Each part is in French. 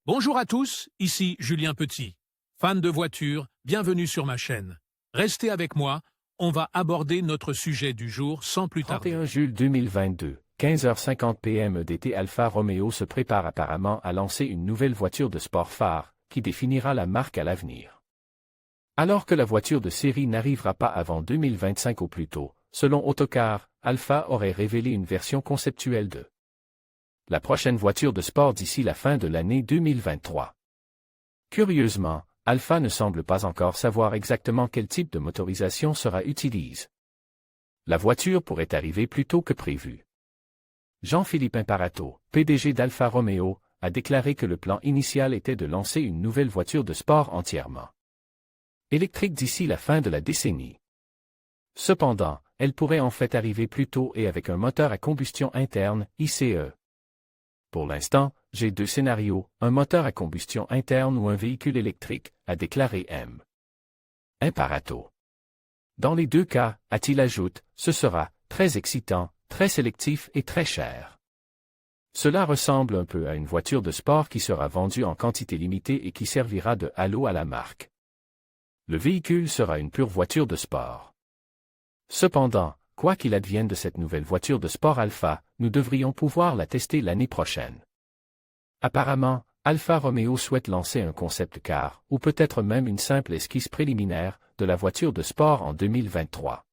Bonjour à tous, ici Julien Petit. Fan de voitures, bienvenue sur ma chaîne. Restez avec moi, on va aborder notre sujet du jour sans plus tarder. 31 juillet 2022, 15h50 p.m. EDT Alfa Romeo se prépare apparemment à lancer une nouvelle voiture de sport phare, qui définira la marque à l'avenir. Alors que la voiture de série n'arrivera pas avant 2025 au plus tôt, selon Autocar, Alfa aurait révélé une version conceptuelle de la prochaine voiture de sport d'ici la fin de l'année 2023. Curieusement, Alfa ne semble pas encore savoir exactement quel type de motorisation sera utilisée. La voiture pourrait arriver plus tôt que prévu. Jean-Philippe Imparato, PDG d'Alfa Romeo, a déclaré que le plan initial était de lancer une nouvelle voiture de sport entièrement électrique d'ici la fin de la décennie. Cependant, elle pourrait en fait arriver plus tôt et avec un moteur à combustion interne, ICE. Pour l'instant, j'ai deux scénarios, un moteur à combustion interne ou un véhicule électrique, a déclaré M. Imparato. Dans les deux cas, a-t-il ajouté, ce sera très excitant, très sélectif et très cher. Cela ressemble un peu à une voiture de sport qui sera vendue en quantité limitée et qui servira de halo à la marque. Le véhicule sera une pure voiture de sport. Cependant, quoi qu'il advienne de cette nouvelle voiture de sport Alfa, nous devrions pouvoir la tester l'année prochaine. Apparemment, Alfa Romeo souhaite lancer un concept car, ou peut-être même une simple esquisse préliminaire, de la voiture de sport en 2023.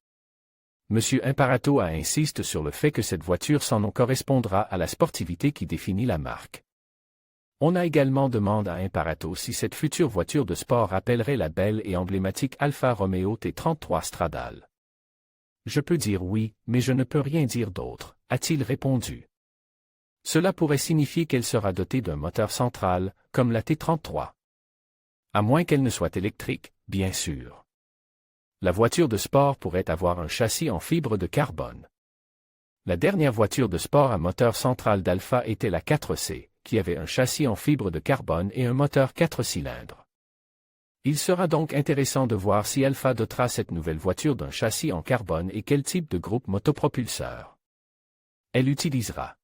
M. Imparato insiste sur le fait que cette voiture sans nom correspondra à la sportivité qui définit la marque. On a également demandé à Imparato si cette future voiture de sport rappellerait la belle et emblématique Alfa Romeo T33 Stradale. Je peux dire oui, mais je ne peux rien dire d'autre, a-t-il répondu. Cela pourrait signifier qu'elle sera dotée d'un moteur central, comme la T33. À moins qu'elle ne soit électrique, bien sûr. La voiture de sport pourrait avoir un châssis en fibre de carbone. La dernière voiture de sport à moteur central d'Alfa était la 4C, qui avait un châssis en fibre de carbone et un moteur 4 cylindres. Il sera donc intéressant de voir si Alfa dotera cette nouvelle voiture d'un châssis en carbone et quel type de groupe motopropulseur elle utilisera.